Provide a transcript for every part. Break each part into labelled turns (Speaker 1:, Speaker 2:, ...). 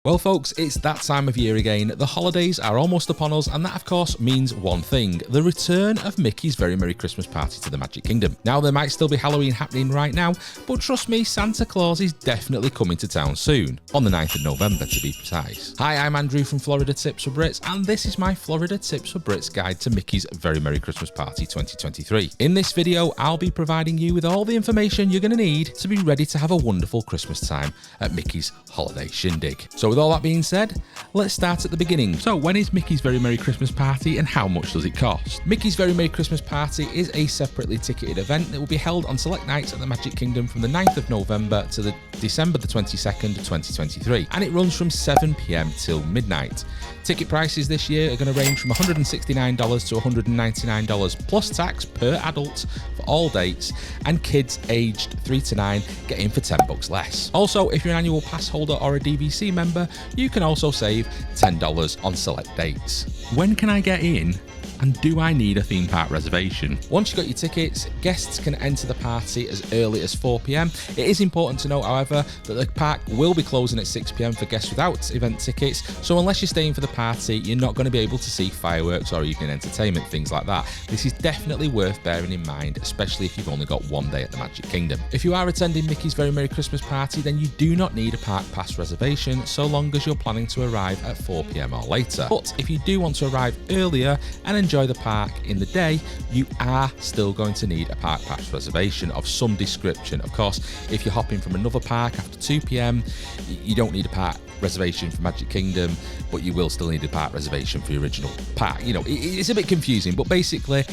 Speaker 1: Well folks, it's that time of year again. The holidays are almost upon us, and that of course means one thing: the return of Mickey's Very Merry Christmas Party to the Magic Kingdom. Now there might still be Halloween happening right now, but trust me, Santa Claus is definitely coming to town soon, on the 9th of November to be precise. Hi, I'm Andrew from Florida Tips for Brits, and this is my Florida Tips for Brits guide to Mickey's Very Merry Christmas Party 2023. In this video, I'll be providing you with all the information you're going to need to be ready to have a wonderful Christmas time at Mickey's Holiday Shindig. So with all that being said, let's start at the beginning. So when is Mickey's Very Merry Christmas Party and how much does it cost? Mickey's Very Merry Christmas Party is a separately ticketed event that will be held on select nights at the Magic Kingdom from the 9th of November to the December the 22nd, 2023, and it runs from 7 PM till midnight. Ticket prices this year are going to range from $169 to $199 plus tax per adult for all dates, and kids aged 3 to 9 get in for $10 less. Also, if you're an annual pass holder or a DVC member, you can also save $10 on select dates. When can I get in? And do I need a theme park reservation? Once you've got your tickets, guests can enter the party as early as 4 PM. It is important to note, however, that the park will be closing at 6 PM for guests without event tickets, so unless you're staying for the party, you're not going to be able to see fireworks or evening entertainment, things like that. This is definitely worth bearing in mind, especially if you've only got one day at the Magic Kingdom. If you are attending Mickey's Very Merry Christmas Party, then you do not need a park pass reservation, so long as you're planning to arrive at 4 PM or later. But if you do want to arrive earlier and enjoy the park in the day, you are still going to need a park pass reservation of some description. Of course, if you're hopping from another park after 2 PM, you don't need a park reservation for Magic Kingdom, but you will still need a park reservation for your original park. You know, it's a bit confusing, but basically,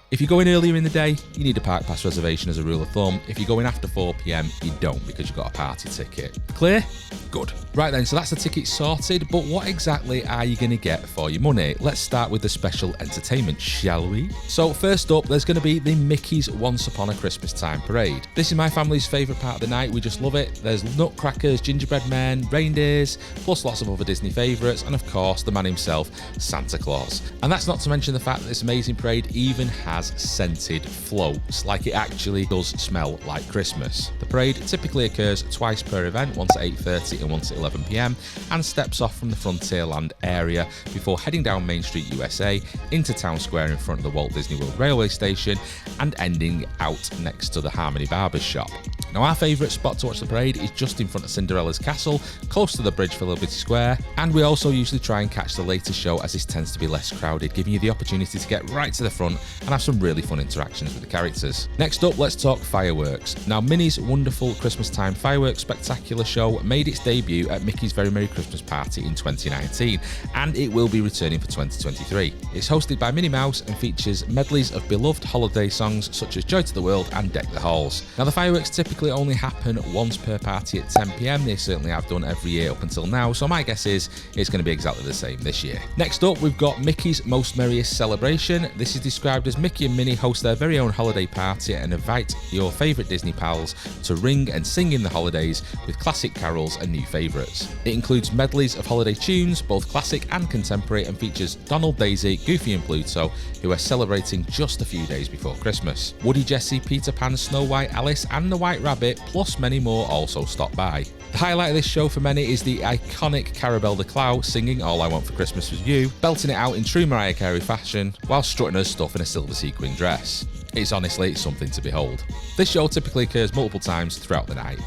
Speaker 1: if you're going earlier in the day, you need a park pass reservation as a rule of thumb. If you're going after 4 PM, you don't, because you've got a party ticket. Clear? Good. Right then, so that's the ticket sorted, but what exactly are you going to get for your money? Let's start with the special entertainment, shall we? So first up, there's going to be the Mickey's Once Upon a Christmas Time Parade. This is my family's favourite part of the night. We just love it. There's nutcrackers, gingerbread men, reindeers, plus lots of other Disney favourites, and of course, the man himself, Santa Claus. And that's not to mention the fact that this amazing parade even has scented floats, like it actually does smell like Christmas. The parade typically occurs twice per event, once at 8:30 and once at 11 PM, and steps off from the Frontierland area before heading down Main Street, USA, into Town Square in front of the Walt Disney World Railway Station, and ending out next to the Harmony Barber's shop. Now, our favourite spot to watch the parade is just in front of Cinderella's castle, close to the bridge for Liberty Square, and we also usually try and catch the latest show, as this tends to be less crowded, giving you the opportunity to get right to the front and have some really fun interactions with the characters. Next up, let's talk fireworks. Now, Minnie's wonderful Christmas time fireworks spectacular show made its debut at Mickey's Very Merry Christmas Party in 2019, and it will be returning for 2023. It's hosted by Minnie Mouse and features medleys of beloved holiday songs such as Joy to the World and Deck the Halls. Now, the fireworks typically only happen once per party at 10 PM. They certainly have done every year up until now, so my guess is it's going to be exactly the same this year. Next up, we've got Mickey's Most Merriest Celebration. This is described as Mickey and Minnie host their very own holiday party and invite your favourite Disney pals to ring and sing in the holidays with classic carols and new favourites. It includes medleys of holiday tunes, both classic and contemporary, and features Donald, Daisy, Goofy and Pluto, who are celebrating just a few days before Christmas. Woody, Jessie, Peter Pan, Snow White, Alice and the White Rabbit, plus many more also stop by. The highlight of this show for many is the iconic Carabelle de Clow singing All I Want for Christmas Was You, belting it out in true Mariah Carey fashion while strutting her stuff in a silver sequin dress. It's honestly something to behold. This show typically occurs multiple times throughout the night.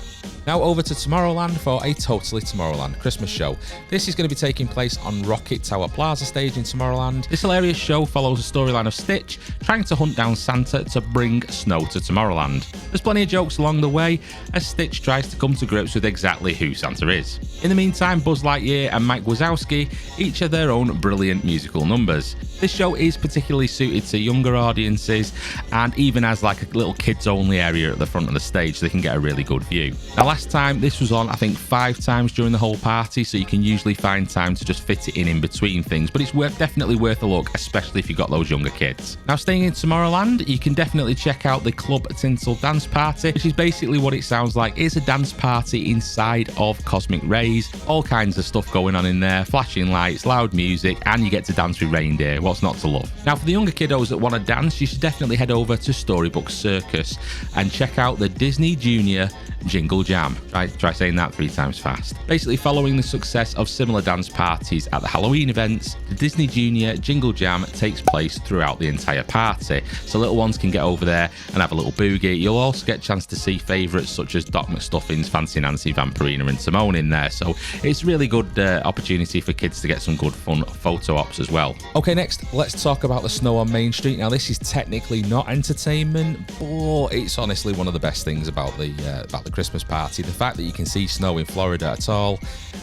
Speaker 1: Now over to Tomorrowland for a Totally Tomorrowland Christmas show. This is going to be taking place on Rocket Tower Plaza stage in Tomorrowland. This hilarious show follows a storyline of Stitch trying to hunt down Santa to bring snow to Tomorrowland. There's plenty of jokes along the way as Stitch tries to come to grips with exactly who Santa is. In the meantime, Buzz Lightyear and Mike Wazowski each have their own brilliant musical numbers. This show is particularly suited to younger audiences and even has like a little kids only area at the front of the stage so they can get a really good view. Now, last time this was on, I think 5 times during the whole party, so you can usually find time to just fit it in between things, but it's definitely worth a look, especially if you've got those younger kids. Now, staying in Tomorrowland, you can definitely check out the Club Tinsel Dance Party, which is basically what it sounds like. It's a dance party inside of Cosmic Rays, all kinds of stuff going on in there, flashing lights, loud music, and you get to dance with reindeer. What's not to love? Now, for the younger kiddos that want to dance, you should definitely head over to Storybook Circus and check out the Disney Junior Jingle Jam. Jam. Try saying that 3 times fast. Basically, following the success of similar dance parties at the Halloween events, the Disney Junior Jingle Jam takes place throughout the entire party, so little ones can get over there and have a little boogie. You'll also get a chance to see favourites such as Doc McStuffins, Fancy Nancy, Vampirina and Simone in there, so it's really good opportunity for kids to get some good fun photo ops as well. Okay, next let's talk about the snow on Main Street. Now this is technically not entertainment, but it's honestly one of the best things about the Christmas party. The fact that you can see snow in Florida at all,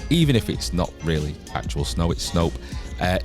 Speaker 1: even if it's not really actual snow, it's snow,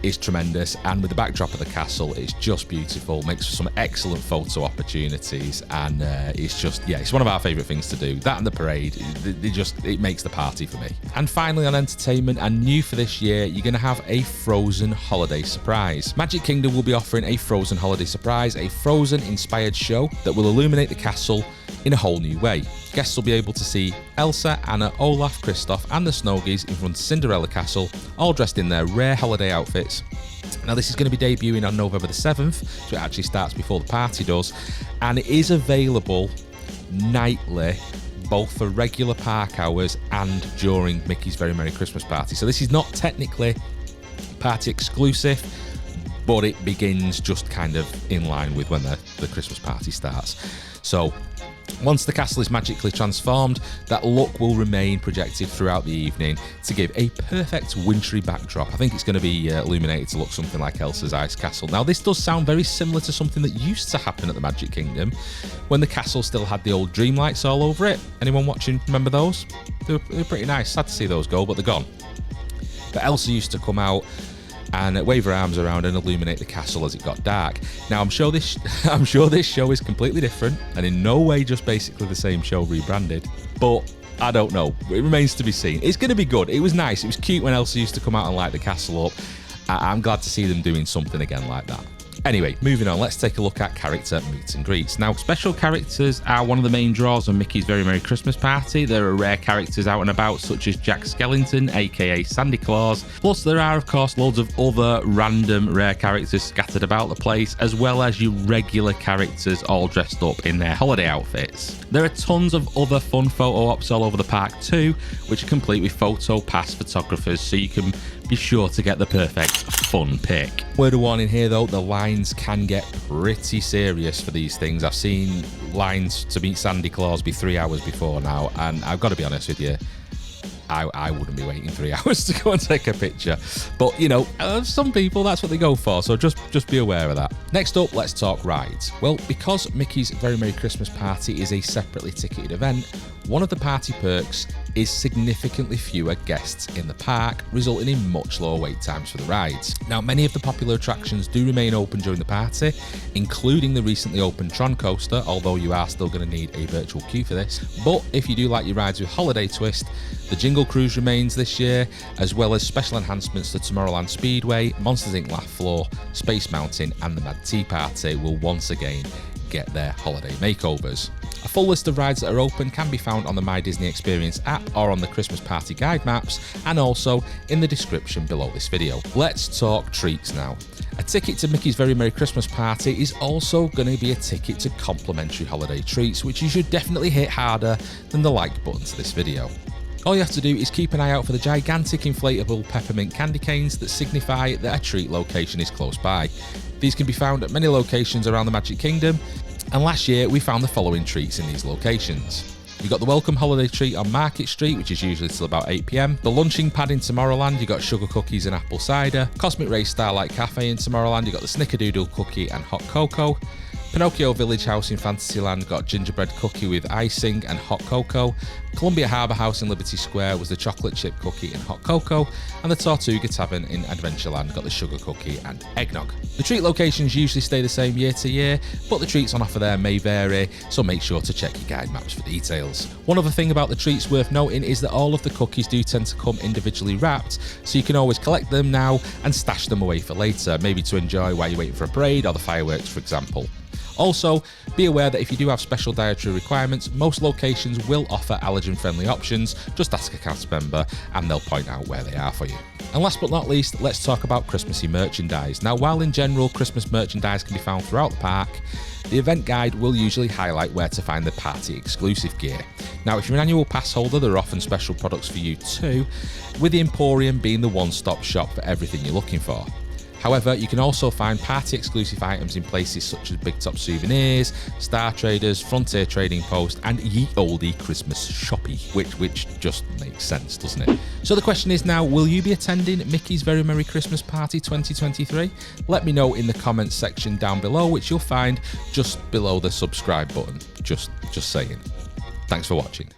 Speaker 1: is tremendous. And with the backdrop of the castle, it's just beautiful, makes for some excellent photo opportunities, and it's just, yeah, it's one of our favourite things to do. That and the parade, it makes the party for me. And finally on entertainment, and new for this year, you're going to have a Frozen holiday surprise. Magic Kingdom will be offering a Frozen holiday surprise, a Frozen inspired show that will illuminate the castle in a whole new way. Guests will be able to see Elsa, Anna, Olaf, Kristoff and the Snowgies in front of Cinderella Castle, all dressed in their rare holiday outfits. Now this is going to be debuting on November the 7th, so it actually starts before the party does, and it is available nightly, both for regular park hours and during Mickey's Very Merry Christmas Party. So this is not technically party exclusive, but it begins just kind of in line with when the Christmas party starts. So once the castle is magically transformed, that look will remain projected throughout the evening to give a perfect wintry backdrop. I think it's going to be illuminated to look something like Elsa's Ice Castle. Now this does sound very similar to something that used to happen at the Magic Kingdom when the castle still had the old dream lights all over it. Anyone watching remember those? They were pretty nice. Sad to see those go, but they're gone. But Elsa used to come out and wave her arms around and illuminate the castle as it got dark. Now I'm sure this show is completely different and in no way just basically the same show rebranded, but I don't know. It remains to be seen. It's going to be good. It was nice. It was cute when Elsa used to come out and light the castle up. I'm glad to see them doing something again like that. Anyway, moving on, let's take a look at character meet and greets. Now, special characters are one of the main draws on Mickey's Very Merry Christmas Party. There are rare characters out and about, such as Jack Skellington, aka Sandy Claus. Plus, there are, of course, loads of other random rare characters scattered about the place, as well as your regular characters all dressed up in their holiday outfits. There are tons of other fun photo ops all over the park too, which are complete with photo pass photographers, so you can be sure to get the perfect fun pick. Word of warning here though, the lines can get pretty serious for these things. I've seen lines to meet Sandy Claus be 3 hours before now, and I've got to be honest with you, I wouldn't be waiting 3 hours to go and take a picture. But, you know, some people, that's what they go for, so just be aware of that. Next up, let's talk rides. Well, because Mickey's Very Merry Christmas Party is a separately ticketed event, one of the party perks is significantly fewer guests in the park, resulting in much lower wait times for the rides. Now, many of the popular attractions do remain open during the party, including the recently opened TRON coaster, although you are still going to need a virtual queue for this. But if you do like your rides with holiday twist, the Jingle Cruise remains this year, as well as special enhancements to Tomorrowland Speedway, Monsters Inc. Laugh Floor, Space Mountain and the Mad Tea Party will once again get their holiday makeovers. A full list of rides that are open can be found on the My Disney Experience app or on the Christmas Party guide maps, and also in the description below this video. Let's talk treats now. A ticket to Mickey's Very Merry Christmas Party is also going to be a ticket to complimentary holiday treats, which you should definitely hit harder than the like button to this video. All you have to do is keep an eye out for the gigantic inflatable peppermint candy canes that signify that a treat location is close by. These can be found at many locations around the Magic Kingdom, and last year we found the following treats in these locations. You've got the Welcome Holiday Treat on Market Street, which is usually till about 8 PM. The Lunching Pad in Tomorrowland, you've got sugar cookies and apple cider. Cosmic Ray Starlight Cafe in Tomorrowland, you've got the Snickerdoodle cookie and hot cocoa. Pinocchio Village House in Fantasyland got gingerbread cookie with icing and hot cocoa. Columbia Harbour House in Liberty Square was the chocolate chip cookie and hot cocoa. And the Tortuga Tavern in Adventureland got the sugar cookie and eggnog. The treat locations usually stay the same year to year, but the treats on offer there may vary, so make sure to check your guide maps for details. One other thing about the treats worth noting is that all of the cookies do tend to come individually wrapped, so you can always collect them now and stash them away for later, maybe to enjoy while you're waiting for a parade or the fireworks, for example. Also, be aware that if you do have special dietary requirements, most locations will offer allergen-friendly options. Just ask a cast member and they'll point out where they are for you. And And last but not least, let's talk about Christmassy merchandise. Now, while in general Christmas merchandise can be found throughout the park, the event guide will usually highlight where to find the party exclusive gear. Now, if you're an annual pass holder, there are often special products for you too, with the Emporium being the one-stop shop for everything you're looking for. However, you can also find party exclusive items in places such as Big Top Souvenirs, Star Traders, Frontier Trading Post, and Ye Olde Christmas Shoppy, which just makes sense, doesn't it? So the question is now, will you be attending Mickey's Very Merry Christmas Party 2023? Let me know in the comments section down below, which you'll find just below the subscribe button. Just saying. Thanks for watching.